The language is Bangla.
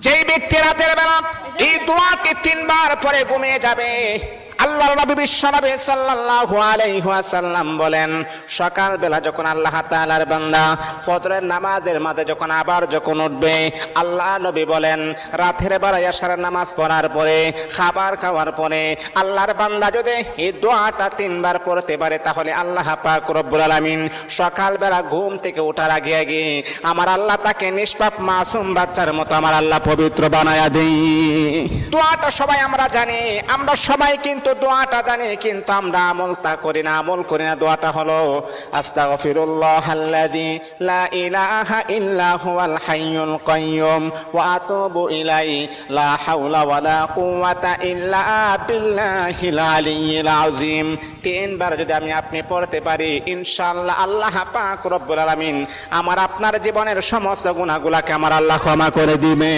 যেই ব্যক্তি রাতের বেলা এই দোয়াকে 3 বার পরে ঘুমিয়ে যাবে, আল্লাহর নবী বিশ্বনবী সাল্লাল্লাহু আলাইহি ওয়াসাল্লাম বলেন, সকাল বেলা যখন আল্লাহ তাআলার বান্দা ফজরের নামাজের মাঝে যখন উঠবে, আল্লাহ নবী বলেন রাতের বেলা এশার নামাজ পড়ার পরে, খাবার খাওয়ার পরে আল্লাহর বান্দা যদি এই দোয়াটা 3 বার পড়তে পারে, তাহলে আল্লাহ পাক রব্বুল আলামিন সকাল বেলা ঘুম থেকে ওঠার আগে আগে আমার আল্লাহ তাকে নিষ্পাপ মাসুম বাচ্চার মতো আমার আল্লাহ পবিত্র বানায়া দেই। দোয়াটা সবাই আমরা জানি, আমরা সবাই কিন্তু দোয়াটা জানি, কিন্তু আমরা আমলটা করি না। দোয়াটা হলো আস্তাগফিরুল্লাহাল্লাযী লা ইলাহা ইল্লা হুয়াল হাইয়ুল কাইয়্যুম ওয়া আতুবু ইলাইহি লা হাওলা ওয়ালা কুওয়াতা ইল্লা বিল্লাহিল আলিয়্যিল আযীম। 3 বার যদি আপনি পড়তে পারি, ইনশাআল্লাহ আল্লাহ পাক রব্বুল আলামিন আমার আপনার জীবনের সমস্ত গুনাহগুলোকে আমার আল্লাহ ক্ষমা করে দিবেন।